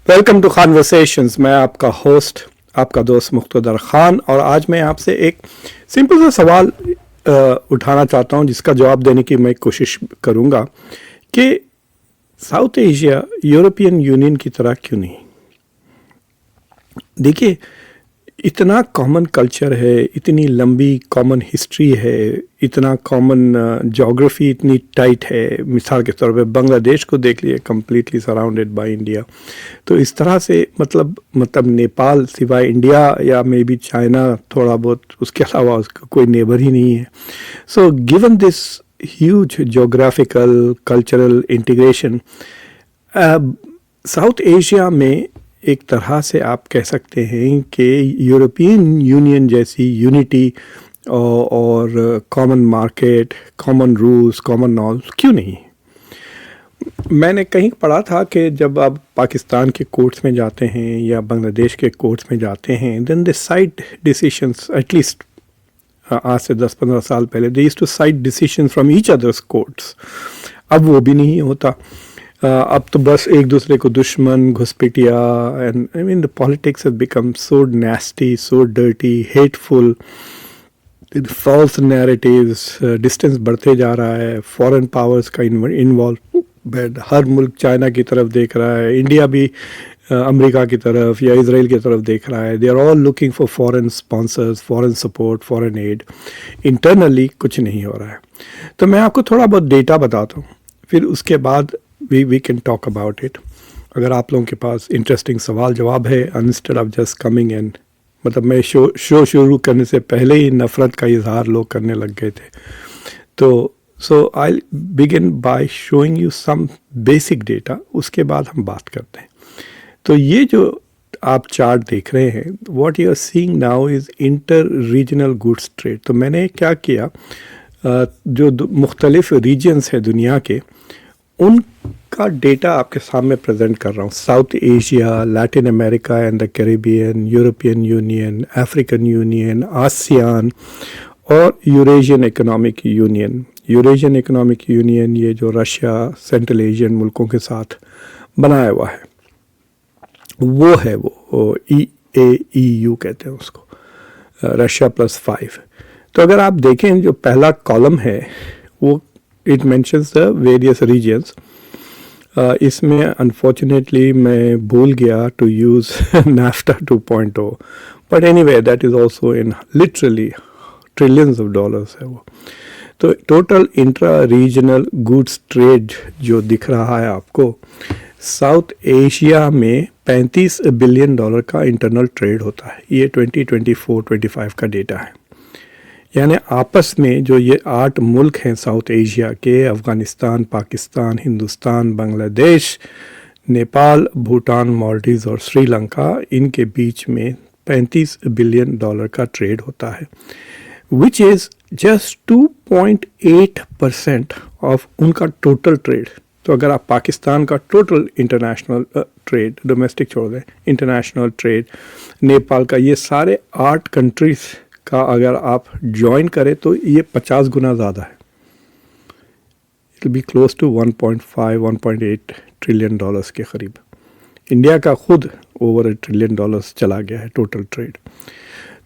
Welcome to conversations. मैं आपका host, आपका दोस्त मुख्तदर खान, और आज मैं आपसे एक सिंपल सा सवाल उठाना चाहता हूं जिसका जवाब देने की मैं कोशिश करूंगा कि साउथ एशिया यूरोपियन यूनियन की तरह क्यों नहीं। देखिए, इतना कॉमन कल्चर है, इतनी लंबी कॉमन हिस्ट्री है, इतना कॉमन जोग्राफी इतनी टाइट है। मिसाल के तौर पे बांग्लादेश को देख लिए, कम्प्लीटली सराउंडेड बाय इंडिया। तो इस तरह से मतलब नेपाल सिवाय इंडिया या मे बी चाइना थोड़ा बहुत, उसके अलावा उसका कोई नेबर ही नहीं है। So given this huge geographical cultural integration, south Asia में एक तरह से आप कह सकते हैं कि यूरोपियन यूनियन जैसी यूनिटी और common market, common rules, common norms क्यों नहीं। मैंने कहीं पढ़ा था कि जब आप पाकिस्तान के कोर्ट्स में जाते हैं या बांग्लादेश के कोर्ट्स में जाते हैं, then they side decisions, at least आज से 10-15 साल पहले they used to side decisions from each others courts. अब वो भी नहीं होता। अब तो बस एक दूसरे को दुश्मन, घुसपैठिया, and I mean the politics have become so nasty, so dirty, hateful, false narratives, distance बढ़ते जा रहा है। फॉरेन पावर्स का इन्वॉल्वमेंट, हर मुल्क चाइना की तरफ देख रहा है, इंडिया भी अमेरिका की तरफ या इजराइल की तरफ देख रहा है। They are all looking for foreign sponsors, foreign support, foreign aid. Internally कुछ नहीं हो रहा है। तो मैं आपको थोड़ा बहुत डेटा बताता हूँ, फिर उसके बाद we can talk about it. अगर आप लोगों के पास इंटरेस्टिंग सवाल जवाब है, instead of just coming and, मतलब मैं शो शुरू करने से पहले ही नफ़रत का इजहार लोग करने लग गए थे। तो so I begin by showing you some basic data, उसके बाद हम बात करते हैं। तो ये जो आप चार्ट देख रहे हैं, what you are seeing now is inter regional goods trade. तो मैंने क्या किया, जो मुख्तलिफ रीजन्स हैं दुनिया के, उनका डेटा आपके सामने प्रेजेंट कर रहा हूँ। South Asia, Latin America and the Caribbean, European Union, African Union, ASEAN और Eurasian Economic Union. Eurasian Economic Union ये जो रशिया, सेंट्रल एशियन मुल्कों के साथ बनाया हुआ है, वो है वो EAEU कहते हैं उसको, रशिया +5। तो अगर आप देखें, जो पहला कॉलम है वो it mentions the various regions. इसमें अनफॉर्चुनेटली मैं भूल गया to use NAFTA 2.0, but anyway that is also in literally trillions of dollars है वो। तो total intra regional goods trade जो दिख रहा है आपको, साउथ एशिया में $35 बिलियन का इंटरनल ट्रेड होता है। ये 2024-25 का डेटा है। यानी आपस में जो ये 8 मुल्क हैं साउथ एशिया के, अफ़गानिस्तान, पाकिस्तान, हिंदुस्तान, बांग्लादेश, नेपाल, भूटान, मालदीव्स और श्रीलंका, इनके बीच में $35 बिलियन का ट्रेड होता है, विच इज़ जस्ट 2.8% ऑफ उनका टोटल ट्रेड। तो अगर आप पाकिस्तान का टोटल इंटरनेशनल ट्रेड, डोमेस्टिक छोड़ दें, इंटरनेशनल ट्रेड, नेपाल का, ये सारे 8 कंट्रीज़ का अगर आप ज्वाइन करें तो ये 50 गुना ज़्यादा है। It will be close to 1.5-1.8 trillion dollars के करीब। इंडिया का खुद ओवर $1 ट्रिलियन चला गया है टोटल ट्रेड।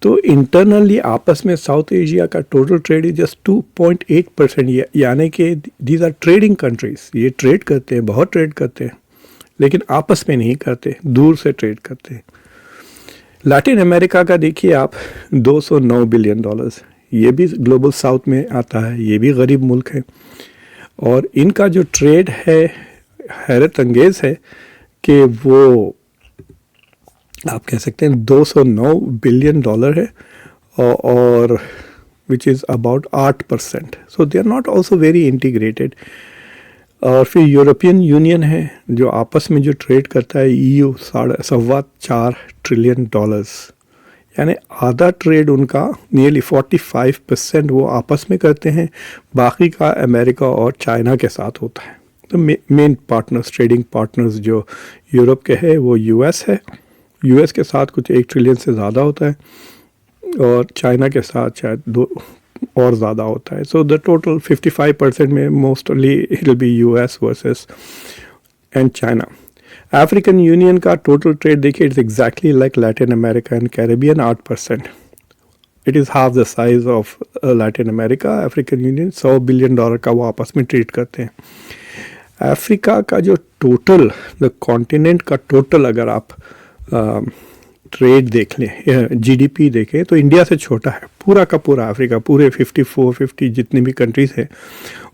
तो इंटरनली आपस में साउथ एशिया का टोटल ट्रेड इज जस्ट 2.8%। यानी कि दीज आर ट्रेडिंग कंट्रीज, ये ट्रेड करते हैं, बहुत ट्रेड करते हैं, लेकिन आपस में नहीं करते, दूर से ट्रेड करते हैं। लैटिन अमेरिका का देखिए आप, $209 बिलियन, ये भी ग्लोबल साउथ में आता है, ये भी गरीब मुल्क है। और इनका जो ट्रेड है हैरत अंगेज़ है कि वो आप कह सकते हैं $209 बिलियन है, और which is about 8%। So they are not also very integrated. और फिर यूरोपियन यूनियन है जो आपस में जो ट्रेड करता है, EU $4.25 ट्रिलियन, यानी आधा ट्रेड उनका, नियरली 45% वो आपस में करते हैं, बाकी का अमेरिका और चाइना के साथ होता है। तो मेन पार्टनर्स, ट्रेडिंग पार्टनर्स जो यूरोप के हैं वो US है, US के साथ कुछ 1 ट्रिलियन से ज़्यादा होता है, और चाइना के साथ शायद 2 और ज़्यादा होता है। सो द टोटल 55% में mostly it will B US versus and China. African union का टोटल ट्रेड देखिए, it's exactly like Latin America and Caribbean 8%. It is half the size of Latin America. African union $100 billion का वो आपस में trade करते हैं. Africa का जो टोटल, द कॉन्टिनेंट का टोटल अगर आप ट्रेड देख लें, जीडीपी देखें, तो इंडिया से छोटा है पूरा का पूरा अफ्रीका. पूरे 50 जितनी भी कंट्रीज हैं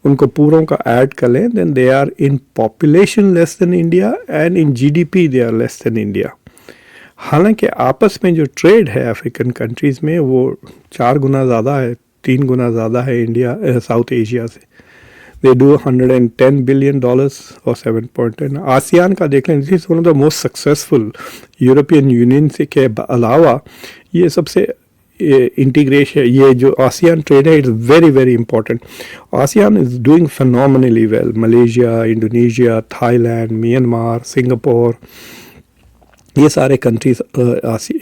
उनको पूरों का ऐड कर लें, then they are in population less than India and in GDP they are less than India. हालांकि आपस में जो ट्रेड है अफ्रीकन कंट्रीज़ में वो 4 गुना ज़्यादा है, 3 गुना ज़्यादा है इंडिया साउथ एशिया से. दे डू $110 बिलियन और 7.10. आसियान का देख लें, this is one of the most successful. European Union से के अलावा ये सबसे इंटीग्रेशन, ये जो आसियान ट्रेड है, it's very very important. ASEAN is doing phenomenally well. Malaysia, Indonesia, Thailand, Myanmar, Singapore, ये सारे कंट्रीज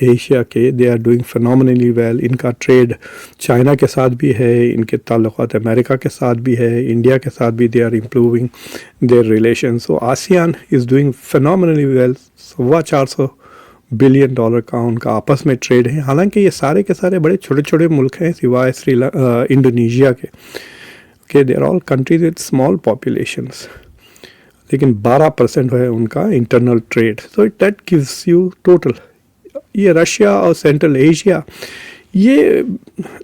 एशिया के, they are doing phenomenally well. इनका ट्रेड चाइना के साथ भी है, इनके ताल्लुकात अमेरिका के साथ भी है, इंडिया के साथ भी they are improving their relation. So ASEAN is doing phenomenally well. $400 billion का उनका आपस में ट्रेड है. हालांकि ये सारे के सारे बड़े छोटे छोटे मुल्क हैं सिवाय इंडोनेशिया के. Okay, they are all countries with small populations, लेकिन 12% है उनका internal trade. So that gives you total. ये रशिया और सेंट्रल एशिया, ये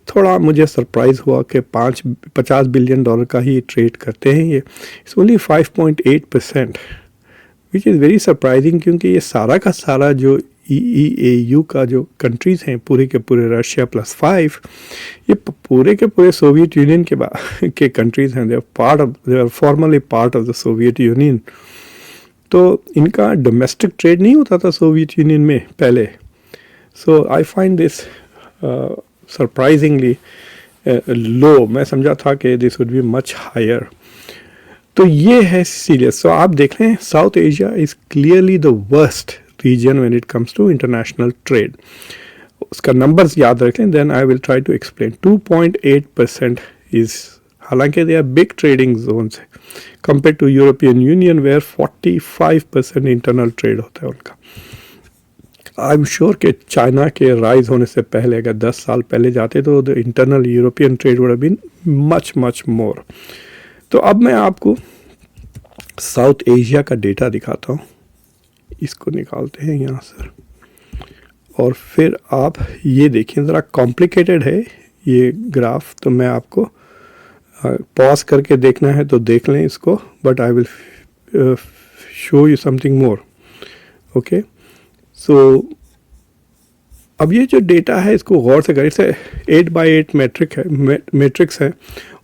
थोड़ा मुझे सरप्राइज़ हुआ कि $50 बिलियन का ही ट्रेड करते हैं ये. It's only 5.8%, which is very surprising, क्योंकि ये सारा का सारा जो EEAU का जो कंट्रीज़ हैं, पूरे के पूरे रशिया +5, ये पूरे के पूरे सोवियत यूनियन के कंट्रीज़ हैं. They are formally part of the Soviet Union. तो इनका डोमेस्टिक ट्रेड नहीं होता था सोवियत यूनियन में पहले. So I find this surprisingly low. मैं समझा था कि this would be much higher. तो ये है सीरियस. सो आप देख लें, South Asia is clearly the worst region when it comes to international trade. उसका नंबर्स याद रख लें, then I will try to explain. 2.8% is, हालांकि they are big trading zones compared to European Union where 45% internal trade होता है उनका. I'm sure कि China के राइज होने से पहले अगर 10 साल पहले जाते तो the internal European trade would have been much more. तो अब मैं आपको साउथ एशिया का डेटा दिखाता हूँ. इसको निकालते हैं यहाँ सर, और फिर आप ये देखिए, ज़रा कॉम्प्लिकेटेड है ये ग्राफ, तो मैं आपको पॉज करके देखना है तो देख लें इसको, but I will show you something more. Okay, so अब ये जो डेटा है इसको गौर से करें. इसे 8x8 मैट्रिक्स है.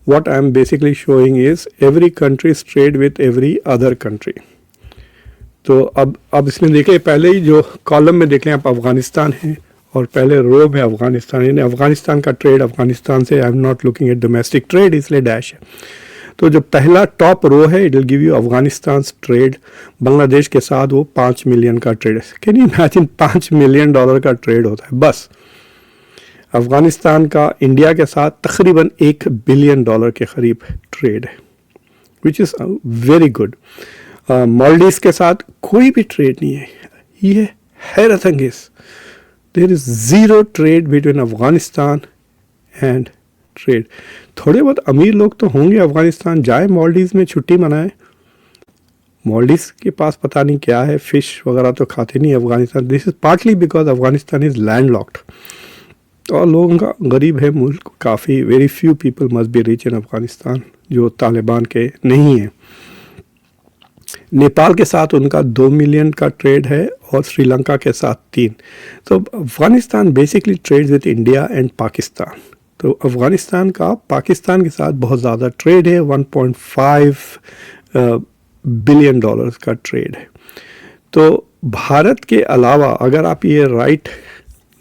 What I am basically showing is every countries trade with every other country. तो अब इसमें देख लें, पहले ही जो कॉलम में देख लें आप, अफ़गानिस्तान है और पहले रो में अफ़गानिस्तान है. अफ़गानिस्तान का ट्रेड अफ़गानिस्तान से, I am not looking at domestic trade, इसलिए डैश है. तो जो पहला टॉप रो है, it will give you Afghanistan trade. Bangladesh के साथ वो 5 मिलियन का ट्रेड है. कैन यू इमेजिन, $5 मिलियन का ट्रेड होता है बस. अफ़गानिस्तान का इंडिया के साथ तकरीबन $1 बिलियन के करीब ट्रेड है, which is very good. Maldives के साथ कोई भी ट्रेड नहीं है. ये हैरत अंगेज. There is zero trade between Afghanistan and trade. थोड़े बहुत अमीर लोग तो होंगे अफ़गानिस्तान, जाए मालदीव्स में छुट्टी मनाए. मालदीव्स के पास पता नहीं क्या है, फ़िश वगैरह तो खाते नहीं Afghanistan. This is partly because Afghanistan is land locked और लोगों का गरीब है मुल्क काफ़ी. Very few people must be rich in Afghanistan जो तालिबान के नहीं हैं. नेपाल के साथ उनका 2 मिलियन का ट्रेड है और श्रीलंका के साथ 3. तो Afghanistan basically trade with India and Pakistan. तो अफ़गानिस्तान का पाकिस्तान के साथ बहुत ज़्यादा ट्रेड है. $1.5 बिलियन का ट्रेड है. तो भारत के अलावा अगर आप ये राइट,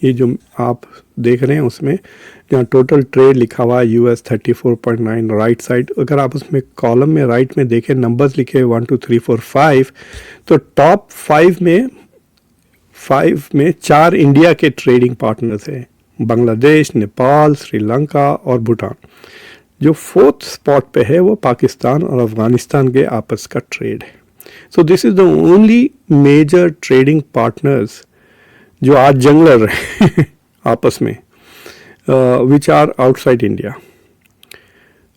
ये जो आप देख रहे हैं उसमें जहाँ टोटल ट्रेड लिखा हुआ है US 34.9 राइट साइड, अगर आप उसमें कॉलम में राइट में देखें नंबर्स लिखे 1 2 3 4 5, तो टॉप 5 में 4 इंडिया के ट्रेडिंग पार्टनर्स हैं, बांग्लादेश, नेपाल, श्रीलंका और भूटान. जो 4th स्पॉट पे है वो पाकिस्तान और अफ़गानिस्तान के आपस का ट्रेड है. So this is the only major trading partners जो आज जंग लड़ रहे हैं आपस में, विच आर आउटसाइड इंडिया,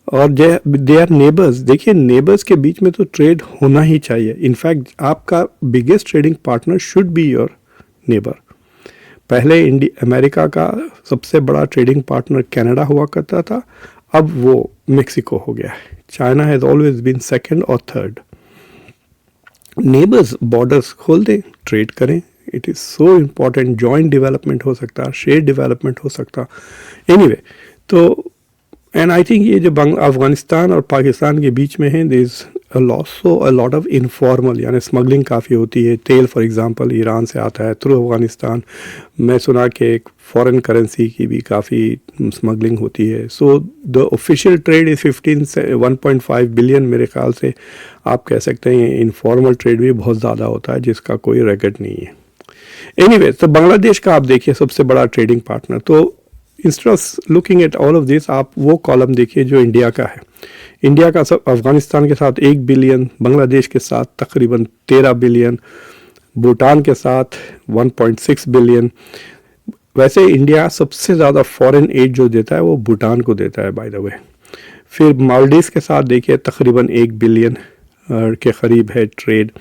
और दे आर नेबर्स. देखिए नेबर्स के बीच में तो ट्रेड होना ही चाहिए. इनफैक्ट आपका biggest trading partner should be your neighbour. पहले अमेरिका का सबसे बड़ा ट्रेडिंग पार्टनर कनाडा हुआ करता था, अब वो मेक्सिको हो गया है. China has always been second और थर्ड. नेबर्स बॉर्डर्स खोल दें, ट्रेड करें. It is so important. Joint development हो सकता, शेयर डेवलपमेंट हो सकता. एनीवे, तो एंड आई थिंक ये जो अफगानिस्तान और पाकिस्तान के बीच में है, there is a lot of informal, यानी स्मगलिंग काफ़ी होती है. तेल फॉर एग्जांपल ईरान से आता है थ्रू अफगानिस्तान. मैं सुना कि एक फॉरेन करेंसी की भी काफ़ी स्मगलिंग होती है. So the official trade is 1.5 billion. मेरे ख्याल से आप कह सकते हैं इनफॉर्मल ट्रेड भी बहुत ज़्यादा होता है जिसका कोई रिकॉर्ड नहीं है. एनीवे, तो बांग्लादेश का आप देखिए सबसे बड़ा ट्रेडिंग पार्टनर. तो instead of looking at all of this, आप वो कॉलम देखिए जो इंडिया का है. इंडिया का सब अफगानिस्तान के साथ 1 बिलियन, बांग्लादेश के साथ तकरीबन 13 बिलियन, भूटान के साथ 1.6 बिलियन. वैसे इंडिया सबसे ज़्यादा फॉरेन एड जो देता है वो भूटान को देता है, बाय द वे. फिर मालदीव्स के साथ देखिए तकरीबन 1 बिलियन के करीब है ट्रेड.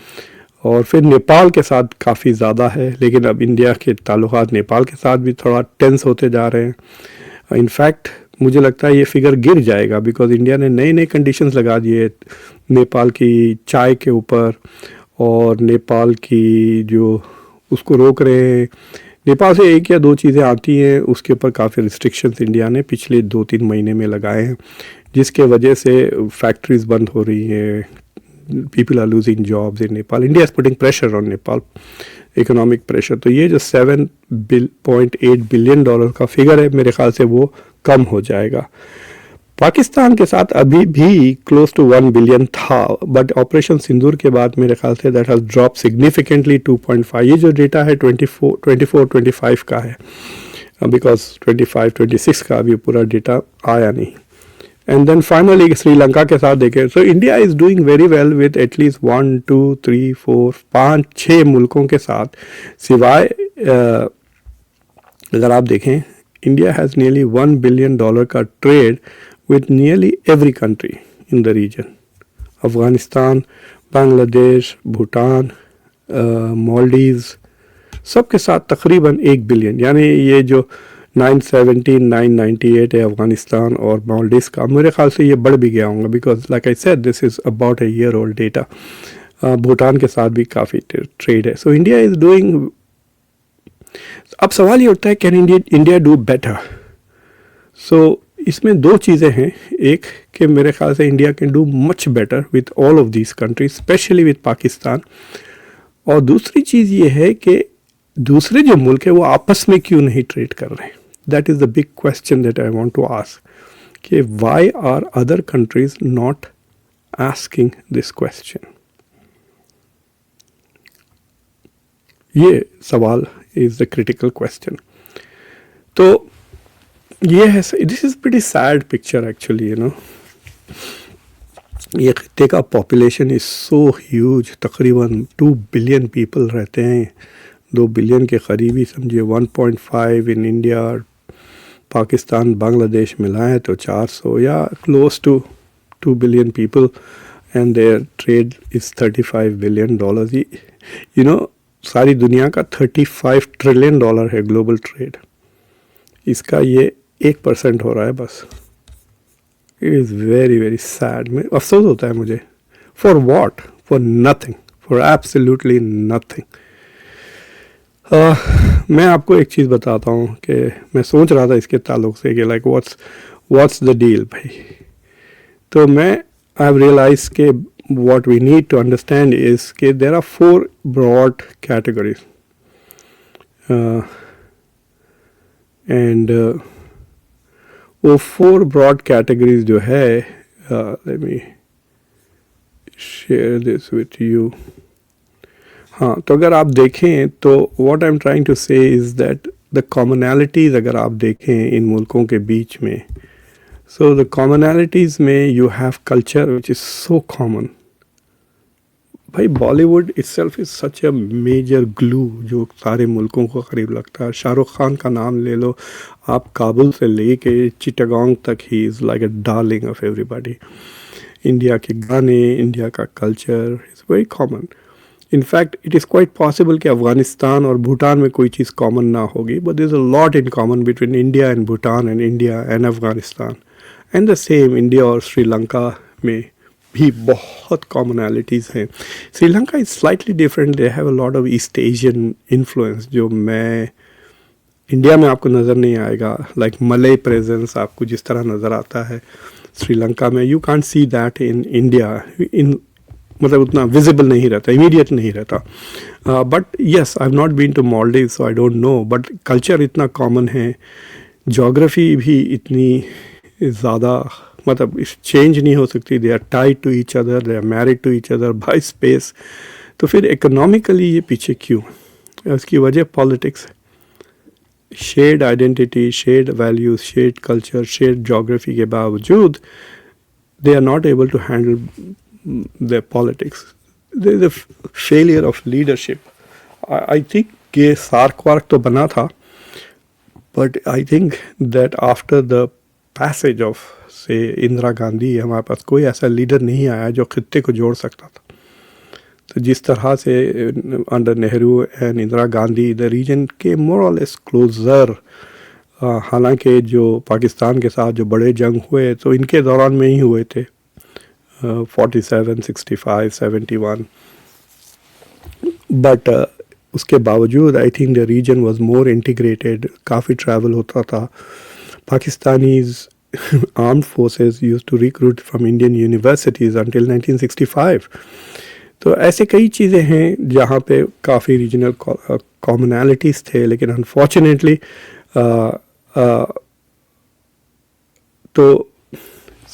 और फिर नेपाल के साथ काफ़ी ज़्यादा है, लेकिन अब इंडिया के ताल्लुकात नेपाल के साथ भी थोड़ा टेंस होते जा रहे हैं. इनफैक्ट मुझे लगता है ये फिगर गिर जाएगा, बिकॉज इंडिया ने नए नए कंडीशंस लगा दिए नेपाल की चाय के ऊपर, और नेपाल की जो उसको रोक रहे हैं. नेपाल से 1 या 2 चीज़ें आती हैं, उसके ऊपर काफ़ी रिस्ट्रिक्शंस इंडिया ने पिछले 2-3 महीने में लगाए हैं, जिसके वजह से फैक्ट्रीज़ बंद हो रही हैं. People are losing jobs in Nepal. India is putting pressure on Nepal, economic pressure. तो ये जो $7.8 बिलियन का फिगर है, मेरे ख्याल से वो कम हो जाएगा. पाकिस्तान के साथ अभी भी क्लोज टू 1 बिलियन था, बट ऑपरेशन सिंदूर के बाद मेरे ख्याल say that has drop significantly 2.5. ये जो डेटा है 24-25 का है, बिकॉज 25-26 का अभी पूरा डेटा आया नहीं. एंड देन फाइनली श्रीलंका के साथ देखें, so India is doing very well with at least 1, 2, 3, 4, 5, 6 मुल्कों के साथ. सिवाय अगर आप देखें, इंडिया हैज़ नियरली $1 बिलियन का trade with nearly every country in the region. Afghanistan, Bangladesh, Bhutan, Maldives, सबके साथ तकरीबन 1 बिलियन. यानी ये जो 917, 998 है अफगानिस्तान और मालदीव्स का, मेरे ख्याल से ये बढ़ भी गया होगा, because like I said this is about a year old data. Bhutan के साथ भी काफ़ी ट्रेड है. So India is doing. अब सवाल ये उठता है, कैन इंडिया डू बेटर? सो इसमें 2 चीज़ें हैं. एक कि मेरे ख्याल से India can do much better with all of these countries, specially with Pakistan. और दूसरी चीज़ ये है कि दूसरे जो मुल्क है वो आपस में क्यों नहीं ट्रेड कर रहे हैं. That is the big question that I want to ask, कि why are other countries not asking this question. ये सवाल इज़ द क्रिटिकल क्वेश्चन. तो ये है, this is pretty sad picture actually, you know. ये खित्ते का पॉपुलेशन इज़ सो ह्यूज. तकरीबन 2 बिलियन पीपल रहते हैं, 2 बिलियन के करीबी समझिए. 1.5 इन इंडिया, पाकिस्तान, बांग्लादेश मिलाएं तो 400 या close to 2 billion people, and their trade is $35 billion. You know, सारी दुनिया का $35 ट्रिलियन है ग्लोबल ट्रेड. इसका ये 1% हो रहा है बस. It is very very sad. में अफसोस होता है मुझे. For what? For nothing, for absolutely nothing. मैं आपको एक चीज़ बताता हूँ कि मैं सोच रहा था इसके ताल्लुक से कि लाइक व्हाट्स द डील भाई. तो मैं आई हैव रियलाइज के what we need to understand is कि there are 4 broad categories, and वो 4 broad categories जो है, let me share this with you. हाँ, तो अगर आप देखें तो what I'm trying to say is that the commonalities अगर आप देखें इन मुल्कों के बीच में, so the commonalities में you have culture which is so common. भाई Bollywood itself is such a major glue जो सारे मुल्कों को करीब लगता है. शाहरुख खान का नाम ले लो आप, काबुल से लेके चिटागोंग तक he is like a darling of everybody. India के गाने, इंडिया का culture is very common. In fact it is quite possible कि अफ़गानिस्तान और भूटान में कोई चीज़ कॉमन ना होगी, but there is a lot in common between India and Bhutan and India and Afghanistan. And the same India और श्रीलंका में भी बहुत कॉमनैलिटीज़ हैं. Sri Lanka is slightly different, they have a lot of East Asian influence जो मैं India में आपको नज़र नहीं आएगा. लाइक मलय प्रेजेंस आपको जिस तरह नज़र आता है श्रीलंका में, you can't see that in India. इन मतलब उतना विजिबल नहीं रहता, इमीडिएट नहीं रहता. But yes, I have not been to Maldives so I don't know, but culture इतना कॉमन है, जोग्राफी भी इतनी ज़्यादा मतलब चेंज नहीं हो सकती. They are tied to each other, they are married to each other by space. तो फिर इकोनॉमिकली ये पीछे क्यों? उसकी वजह politics. Shared identity, shared values, shared culture, shared geography के बावजूद they are not able to handle their politics. There is a failure of leadership. I think कि सार्क वार्क तो बना था, but I think that after the passage of say Indira Gandhi, हमारे पास कोई ऐसा लीडर नहीं आया जो खित्ते को जोड़ सकता था. तो जिस तरह से under Nehru and Indira Gandhi the region के मोर और लेस क्लोजर. हालांकि जो पाकिस्तान के साथ जो बड़े जंग हुए तो इनके दौरान में ही हुए थे, 47, 65, 71. बट उसके बावजूद I think the region was more integrated. काफ़ी ट्रैवल होता था. Pakistanis armed forces used to recruit from Indian universities until 1965. तो ऐसे कई चीज़ें हैं जहाँ पे काफ़ी रीजनल कॉमनैलिटीज़ थे, लेकिन अनफॉर्चुनेटली तो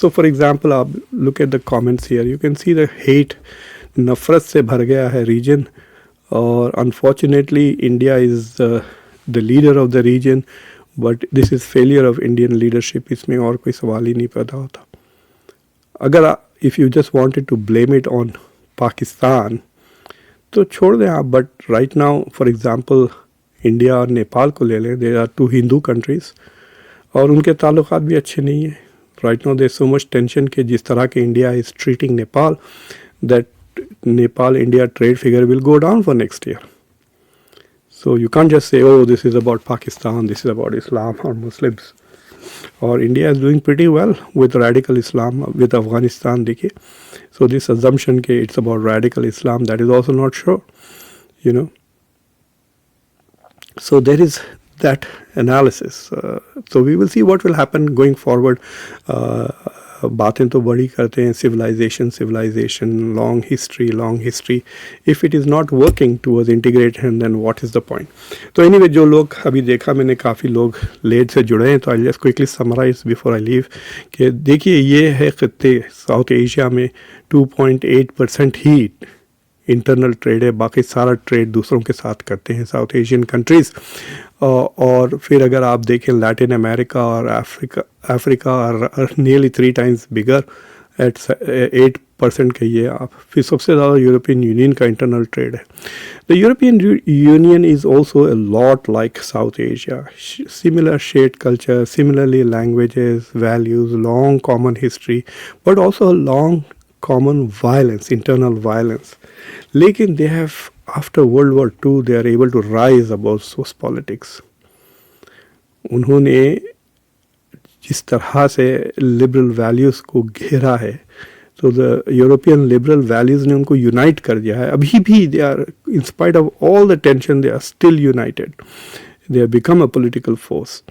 So for example, आप look at the comments here, you can see the hate, नफ़रत से भर गया है region. और unfortunately India is the leader of the region, but this is failure of Indian leadership. इसमें और कोई सवाल ही नहीं पैदा होता. अगर if you just wanted to blame it on Pakistan तो छोड़ दें आप, but right now for example India और नेपाल को ले लें, there are two Hindu countries और उनके ताल्लुकात भी अच्छे नहीं हैं. Right now there's so much tension कि जिस तरह के India is treating Nepal, that Nepal-India trade figure will go down for next year. So you can't just say, oh, this is about Pakistan, this is about Islam or Muslims. Or India is doing pretty well with radical Islam, with Afghanistan, देखिए. So this assumption कि it's about radical Islam, that is also not sure, you know. So there is that analysis. So we will see what will happen going forward. बातें तो बड़ी करते हैं, civilization, long history. If it is not working towards integration, then what is the point? तो anyway, जो लोग अभी देखा मैंने काफ़ी लोग लेट से जुड़े हैं, तो I'll just quickly summarize before I leave कि देखिए ये है खित्ते साउथ एशिया में 2.8% ही इंटरनल ट्रेड है, बाकी सारा ट्रेड दूसरों के साथ करते हैं साउथ एशियन कंट्रीज़. और फिर अगर आप देखें लैटिन अमेरिका और अफ्रीका और नियरली 3 times बिगर एट 8% कहिए आप. फिर सबसे ज़्यादा यूरोपियन यूनियन का इंटरनल ट्रेड है. The European Union is also a lot like South Asia, similar shared culture, similarly languages, values, long common history, but also long common violence, internal violence. लेकिन they have, after World War II, they are able to rise above those politics. उन्होंने जिस तरह से liberal values को घेरा है, तो the European liberal values ने उनको यूनाइट कर दिया है. अभी भी they are, in spite of all the tension, they are still united. They have become a political force.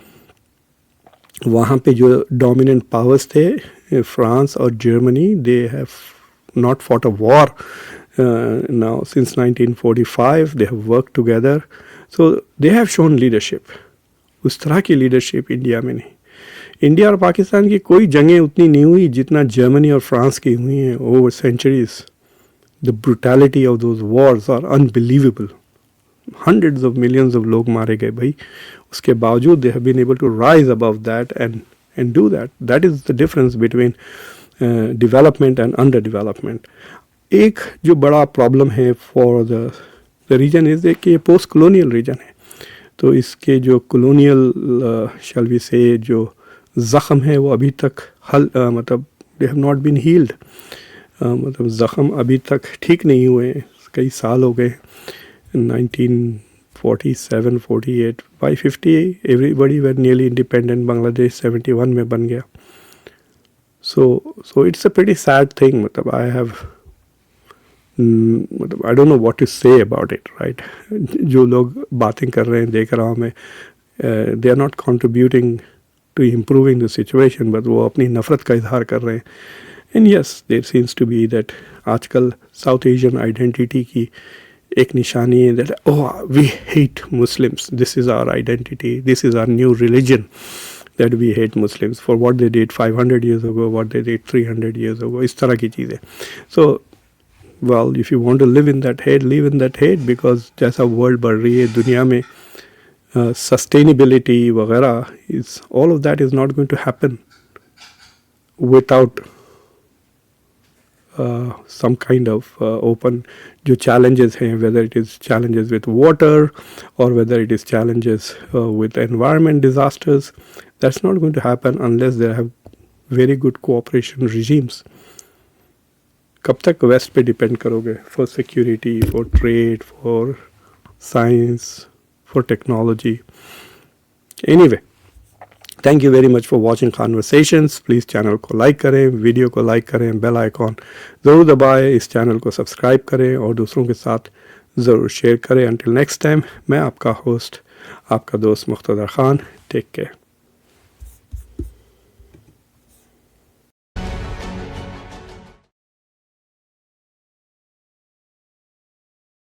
वहाँ पे जो डोमिनेंट पावर्स थे, फ्रांस और Germany, they have not fought a war now since 1945. They have worked together, so they have shown leadership. उस तरह की leadership India में नहीं. इंडिया और पाकिस्तान की कोई जंगें उतनी नहीं हुई जितना जर्मनी और फ्रांस की हुई हैं over centuries. The brutality of those wars are unbelievable. hundreds of millions of लोग मारे गए भाई. उसके बावजूद they have been able to rise above that and do that. That is the difference between development and underdevelopment. एक जो बड़ा problem है फॉर द रीजन इज़ कि ये पोस्ट कॉलोनियल रीजन है, तो इसके जो कॉलोनियल शैल वी से जो ज़ख़म है वो अभी तक मतलब they have not been healed, मतलब ज़ख़म अभी तक ठीक नहीं हुए, कई साल हो गए। 1947, 48, by 50 everybody were nearly independent, Bangladesh 71 में बन गया। So it's a pretty sad thing, मतलब I have मतलब I don't know what to say about it, right? जो लोग बातें कर रहे हैं देख रहा हूँ मैं, they are not contributing to improving the situation, but वो अपनी नफ़रत का इजहार कर रहे हैं। And yes, there seems to be that आजकल साउथ एशियन आइडेंटिटी की एक निशानी है that oh we hate Muslims, this is our identity, this is our new religion, that we hate Muslims for what they did 500 years ago, what they did 300 years ago, इस तरह की चीज़ें। So well, if you want to live in that hate, live in that hate, because जैसा world बढ़ रही है दुनिया में, sustainability वगैरह is all of that is not going to happen without some kind of open जो challenges हैं, whether it is challenges with water or whether it is challenges with environment disasters, that's not going to happen unless they have very good cooperation regimes. कब तक waste पे depend करोगे for security, for trade, for science, for technology? Anyway, thank you very much for watching conversations. Please channel को like करें, video को like करें, bell icon ज़रूर दबाएं, इस चैनल को सब्सक्राइब करें और दूसरों के साथ ज़रूर शेयर करें। अंटिल नेक्स्ट टाइम, मैं आपका होस्ट, आपका दोस्त मुख्तदर ख़ान। Take care.